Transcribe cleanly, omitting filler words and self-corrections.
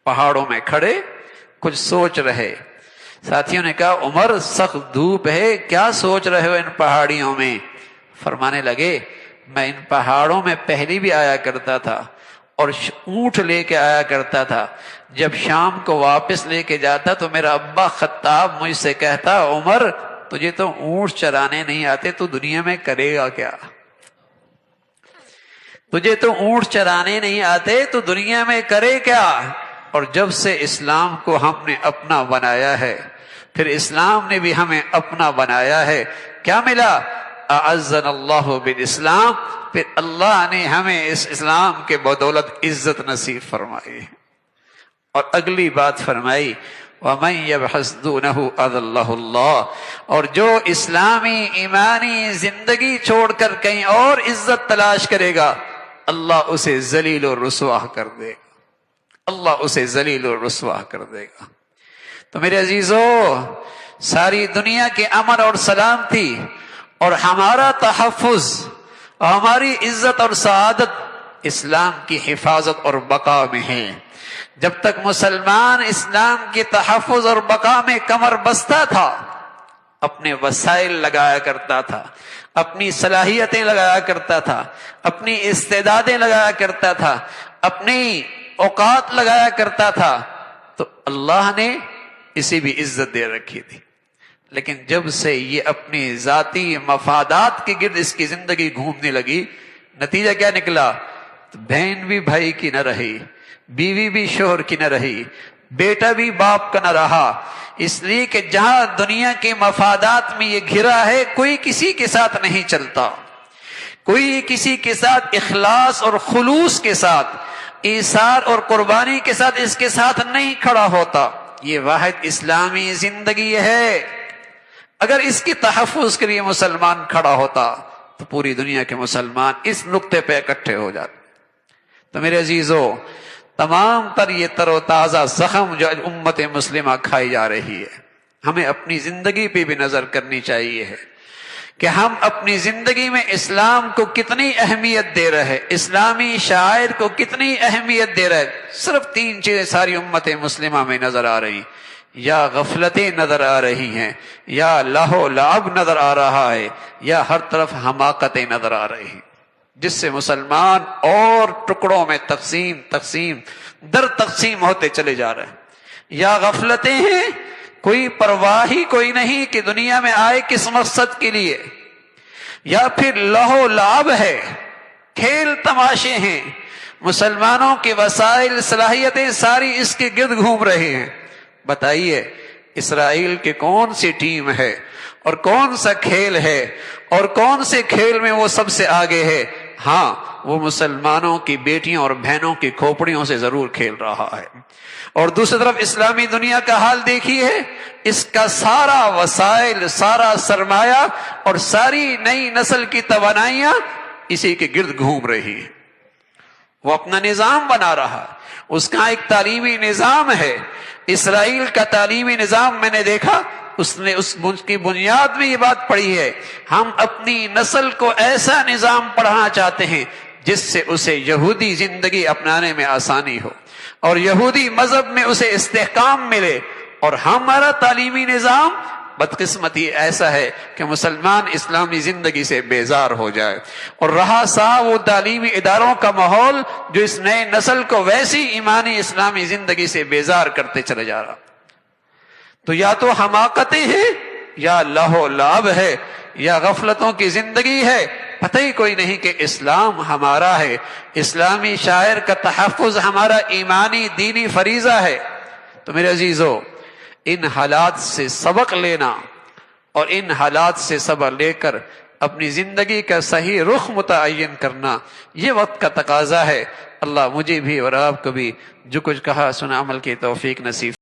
پہاڑوں میں کھڑے کچھ سوچ رہے۔ ساتھیوں نے کہا عمر سخت دھوپ ہے، کیا سوچ رہے ہو ان پہاڑیوں میں؟ فرمانے لگے میں ان پہاڑوں میں پہلے بھی آیا کرتا تھا اور اونٹ لے کے آیا کرتا تھا، جب شام کو واپس لے کے جاتا تو میرا ابا خطاب مجھ سے کہتا عمر تجھے تو اونٹ چرانے نہیں آتے، تو دنیا میں کرے گا کیا؟ تجھے تو اونٹ چرانے نہیں آتے تو دنیا میں کرے کیا؟ اور جب سے اسلام کو ہم نے اپنا بنایا ہے، پھر اسلام نے بھی ہمیں اپنا بنایا ہے، کیا ملا؟ اعزنا اللہ بالاسلام، پھر اللہ نے ہمیں اس اسلام کے بدولت عزت نصیب فرمائی۔ اور اگلی بات فرمائی وَمَن يَبْحَثْ دُونَهُ أَذَلَّهُ اللَّهُ، اور جو اسلامی ایمانی زندگی چھوڑ کر کہیں اور عزت تلاش کرے گا اللہ اسے ذلیل و رسوا کر دے گا، اللہ اسے ذلیل و رسوا کر دے گا۔ تو میرے عزیزو، ساری دنیا کے امن اور سلامتی اور ہمارا تحفظ اور ہماری عزت اور سعادت اسلام کی حفاظت اور بقا میں ہے۔ جب تک مسلمان اسلام کے تحفظ اور بقا میں کمر بستہ تھا، اپنے وسائل لگایا کرتا تھا، اپنی صلاحیتیں لگایا کرتا تھا، اپنی استعدادیں لگایا کرتا تھا، اپنی اوقات لگایا کرتا تھا، تو اللہ نے اسے بھی عزت دے رکھی تھی۔ لیکن جب سے یہ اپنی ذاتی مفادات کے گرد اس کی زندگی گھومنے لگی، نتیجہ کیا نکلا؟ بہن بھی بھائی کی نہ رہی، بیوی بھی شوہر کی نہ رہی، بیٹا بھی باپ کا نہ رہا، اس لیے کہ جہاں دنیا کے مفادات میں یہ گھرا ہے کوئی کسی کے ساتھ نہیں چلتا، کوئی کسی کے ساتھ اخلاص اور خلوص کے ساتھ، ایثار اور قربانی کے ساتھ اس کے ساتھ نہیں کھڑا ہوتا۔ یہ واحد اسلامی زندگی ہے۔ اگر اس کی تحفظ کے لیے مسلمان کھڑا ہوتا تو پوری دنیا کے مسلمان اس نقطے پہ اکٹھے ہو جاتے۔ تو میرے عزیزو، تمام تر یہ تر و تازہ زخم جو امت مسلمہ کھائی جا رہی ہے، ہمیں اپنی زندگی پہ بھی نظر کرنی چاہیے ہے کہ ہم اپنی زندگی میں اسلام کو کتنی اہمیت دے رہے ہیں، اسلامی شاعر کو کتنی اہمیت دے رہے ہیں۔ صرف تین چیزیں ساری امت مسلمہ میں نظر آ رہی ہیں، یا غفلتیں نظر آ رہی ہیں، یا لہو لعب نظر آ رہا ہے، یا ہر طرف حماقتیں نظر آ رہی ہیں، جس سے مسلمان اور ٹکڑوں میں تقسیم در تقسیم ہوتے چلے جا رہے ہیں۔ یا غفلتیں ہیں، کوئی پرواہ ہی کوئی نہیں کہ دنیا میں آئے کس مقصد کے لیے، یا پھر لہو لعب ہے، کھیل تماشے ہیں، مسلمانوں کے وسائل صلاحیتیں ساری اس کے گرد گھوم رہے ہیں۔ بتائیے اسرائیل کی کون سی ٹیم ہے اور کون سا کھیل ہے اور کون سے کھیل میں وہ سب سے آگے ہے؟ ہاں، وہ مسلمانوں کی بیٹیوں اور بہنوں کی کھوپڑیوں سے ضرور کھیل رہا ہے۔ اور دوسری طرف اسلامی دنیا کا حال دیکھیے، اس کا سارا وسائل، سارا سرمایہ اور ساری نئی نسل کی توانائیاں اسی کے گرد گھوم رہی ہیں۔ وہ اپنا نظام بنا رہا، اس کا ایک تعلیمی نظام ہے۔ اسرائیل کا تعلیمی نظام میں نے دیکھا، اس نے اس کی بنیاد میں یہ بات پڑھی ہے، ہم اپنی نسل کو ایسا نظام پڑھانا چاہتے ہیں جس سے اسے یہودی زندگی اپنانے میں آسانی ہو اور یہودی مذہب میں اسے استحکام ملے۔ اور ہمارا تعلیمی نظام بدقسمتی ایسا ہے کہ مسلمان اسلامی زندگی سے بیزار ہو جائے، اور رہا سا وہ تعلیمی اداروں کا ماحول جو اس نئے نسل کو ویسی ایمانی اسلامی زندگی سے بیزار کرتے چلے جا رہا۔ تو یا تو حماقتیں ہیں، یا لہو لعب ہے، یا غفلتوں کی زندگی ہے، پتہ ہی کوئی نہیں کہ اسلام ہمارا ہے، اسلامی شاعر کا تحفظ ہمارا ایمانی دینی فریضہ ہے۔ تو میرے عزیزو، ان حالات سے سبق لینا اور ان حالات سے سبق لے کر اپنی زندگی کا صحیح رخ متعین کرنا یہ وقت کا تقاضا ہے۔ اللہ مجھے بھی اور آپ کو بھی جو کچھ کہا سنا عمل کی توفیق نصیب